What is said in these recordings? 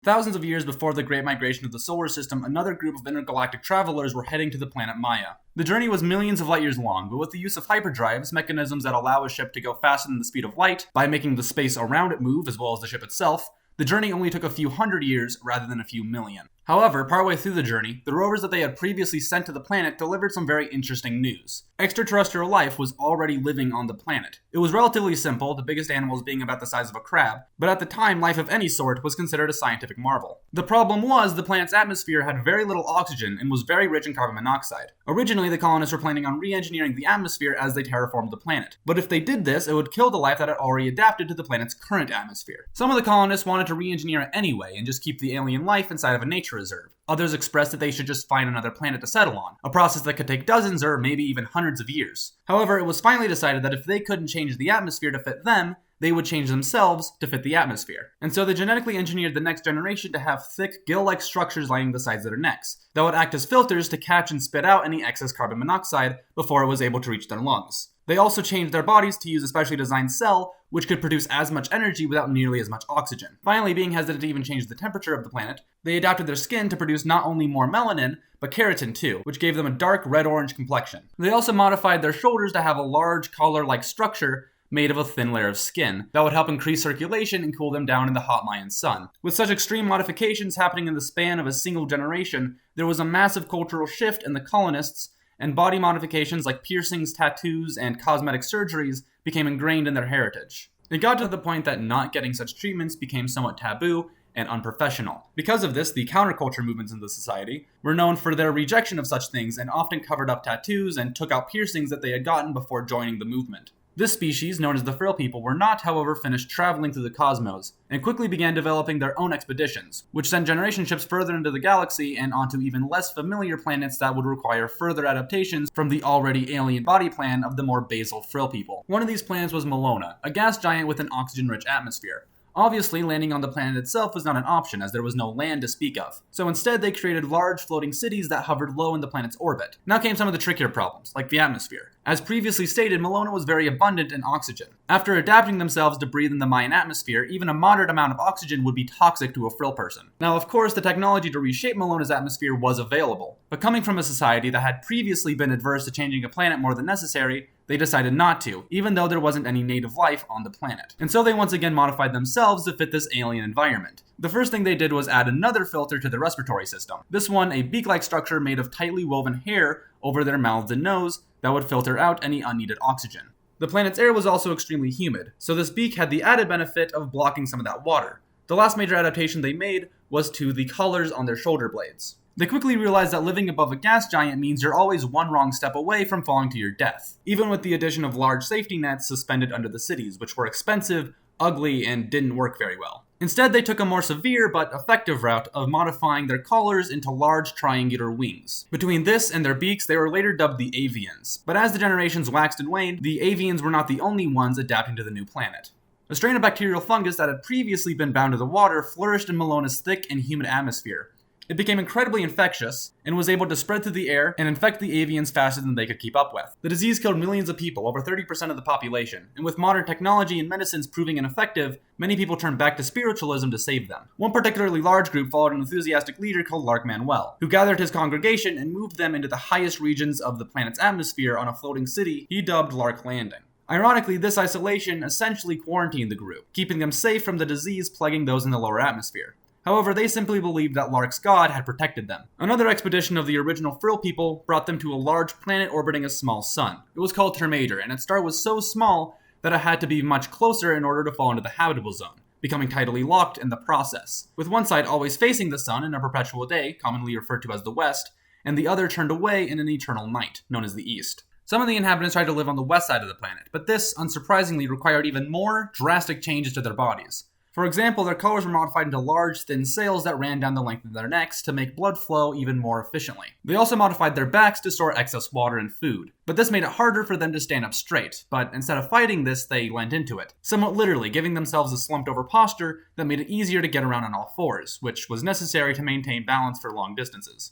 Thousands of years before the Great Migration of the solar system, another group of intergalactic travelers were heading to the planet Maya. The journey was millions of light years long, but with the use of hyperdrives, mechanisms that allow a ship to go faster than the speed of light by making the space around it move as well as the ship itself, the journey only took a few hundred years rather than a few million. However, partway through the journey, the rovers that they had previously sent to the planet delivered some very interesting news. Extraterrestrial life was already living on the planet. It was relatively simple, the biggest animals being about the size of a crab, but at the time, life of any sort was considered a scientific marvel. The problem was the planet's atmosphere had very little oxygen and was very rich in carbon monoxide. Originally, the colonists were planning on re-engineering the atmosphere as they terraformed the planet, but if they did this, it would kill the life that had already adapted to the planet's current atmosphere. Some of the colonists wanted to re-engineer it anyway and just keep the alien life inside of a nature reserve. Others expressed that they should just find another planet to settle on, a process that could take dozens or maybe even hundreds of years. However, it was finally decided that if they couldn't change the atmosphere to fit them, they would change themselves to fit the atmosphere. And so they genetically engineered the next generation to have thick, gill-like structures lining the sides of their necks that would act as filters to catch and spit out any excess carbon monoxide before it was able to reach their lungs. They also changed their bodies to use a specially designed cell which could produce as much energy without nearly as much oxygen. Finally, being hesitant to even change the temperature of the planet, they adapted their skin to produce not only more melanin, but keratin too, which gave them a dark red-orange complexion. They also modified their shoulders to have a large collar-like structure made of a thin layer of skin that would help increase circulation and cool them down in the hot Mayan sun. With such extreme modifications happening in the span of a single generation, there was a massive cultural shift in the colonists, and body modifications like piercings, tattoos, and cosmetic surgeries became ingrained in their heritage. It got to the point that not getting such treatments became somewhat taboo and unprofessional. Because of this, the counterculture movements in the society were known for their rejection of such things and often covered up tattoos and took out piercings that they had gotten before joining the movement. This species, known as the Frill People, were not, however, finished traveling through the cosmos, and quickly began developing their own expeditions, which sent generation ships further into the galaxy and onto even less familiar planets that would require further adaptations from the already alien body plan of the more basal Frill People. One of these planets was Melona, a gas giant with an oxygen-rich atmosphere. Obviously, landing on the planet itself was not an option, as there was no land to speak of. So instead, they created large floating cities that hovered low in the planet's orbit. Now came some of the trickier problems, like the atmosphere. As previously stated, Melona was very abundant in oxygen. After adapting themselves to breathe in the Mayan atmosphere, even a moderate amount of oxygen would be toxic to a Frill person. Now, of course, the technology to reshape Melona's atmosphere was available, but coming from a society that had previously been adverse to changing a planet more than necessary, they decided not to, even though there wasn't any native life on the planet. And so they once again modified themselves to fit this alien environment. The first thing they did was add another filter to their respiratory system. This one, a beak-like structure made of tightly woven hair over their mouths and nose that would filter out any unneeded oxygen. The planet's air was also extremely humid, so this beak had the added benefit of blocking some of that water. The last major adaptation they made was to the collars on their shoulder blades. They quickly realized that living above a gas giant means you're always one wrong step away from falling to your death, even with the addition of large safety nets suspended under the cities, which were expensive, ugly, and didn't work very well. Instead, they took a more severe but effective route of modifying their collars into large triangular wings. Between this and their beaks, they were later dubbed the avians. But as the generations waxed and waned, the avians were not the only ones adapting to the new planet. A strain of bacterial fungus that had previously been bound to the water flourished in Melona's thick and humid atmosphere. It became incredibly infectious and was able to spread through the air and infect the avians faster than they could keep up with. The disease killed millions of people, over 30% of the population, and with modern technology and medicines proving ineffective, many people turned back to spiritualism to save them. One particularly large group followed an enthusiastic leader called Lark Manuel, who gathered his congregation and moved them into the highest regions of the planet's atmosphere on a floating city he dubbed Lark Landing. Ironically, this isolation essentially quarantined the group, keeping them safe from the disease plaguing those in the lower atmosphere. However, they simply believed that Lark's god had protected them. Another expedition of the original Frill People brought them to a large planet orbiting a small sun. It was called Termajor, and its star was so small that it had to be much closer in order to fall into the habitable zone, becoming tidally locked in the process, with one side always facing the sun in a perpetual day, commonly referred to as the west, and the other turned away in an eternal night, known as the east. Some of the inhabitants tried to live on the west side of the planet, but this, unsurprisingly, required even more drastic changes to their bodies. For example, their collars were modified into large, thin sails that ran down the length of their necks to make blood flow even more efficiently. They also modified their backs to store excess water and food, but this made it harder for them to stand up straight, but instead of fighting this, they leaned into it, somewhat literally giving themselves a slumped-over posture that made it easier to get around on all fours, which was necessary to maintain balance for long distances.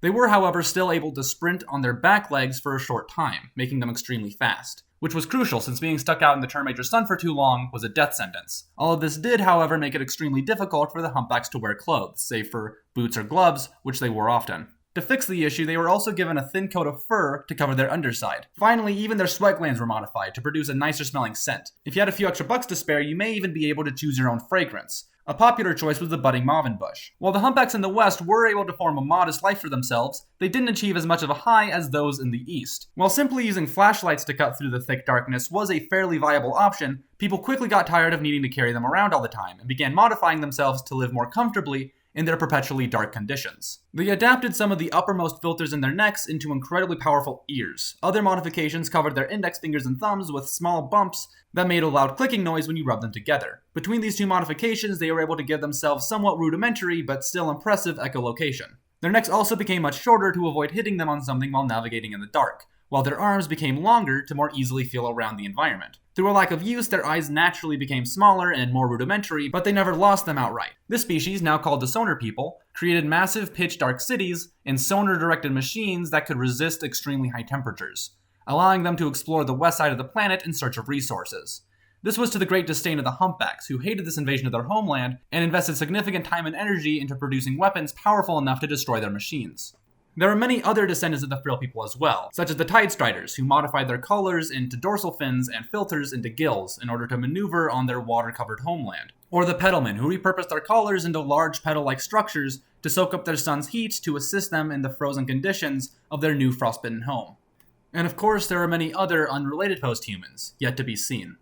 They were, however, still able to sprint on their back legs for a short time, making them extremely fast. which was crucial since being stuck out in the Termajor sun for too long was a death sentence. All of this did, however, make it extremely difficult for the humpbacks to wear clothes, save for boots or gloves, which they wore often. To fix the issue, they were also given a thin coat of fur to cover their underside. Finally, even their sweat glands were modified to produce a nicer smelling scent. If you had a few extra bucks to spare, you may even be able to choose your own fragrance. A popular choice was the budding mauve bush. While the humpbacks in the west were able to form a modest life for themselves, they didn't achieve as much of a high as those in the east. While simply using flashlights to cut through the thick darkness was a fairly viable option, people quickly got tired of needing to carry them around all the time and began modifying themselves to live more comfortably in their perpetually dark conditions. They adapted some of the uppermost filters in their necks into incredibly powerful ears. Other modifications covered their index fingers and thumbs with small bumps that made a loud clicking noise when you rubbed them together. Between these two modifications, they were able to give themselves somewhat rudimentary but still impressive echolocation. Their necks also became much shorter to avoid hitting them on something while navigating in the dark, while their arms became longer to more easily feel around the environment. Through a lack of use, their eyes naturally became smaller and more rudimentary, but they never lost them outright. This species, now called the sonar people, created massive pitch-dark cities and sonar-directed machines that could resist extremely high temperatures, allowing them to explore the west side of the planet in search of resources. This was to the great disdain of the humpbacks, who hated this invasion of their homeland and invested significant time and energy into producing weapons powerful enough to destroy their machines. There are many other descendants of the frill people as well, such as the tide striders, who modified their colors into dorsal fins and filters into gills in order to maneuver on their water-covered homeland. Or the petalmen, who repurposed their collars into large petal-like structures to soak up their sun's heat to assist them in the frozen conditions of their new frostbitten home. And of course, there are many other unrelated posthumans, yet to be seen.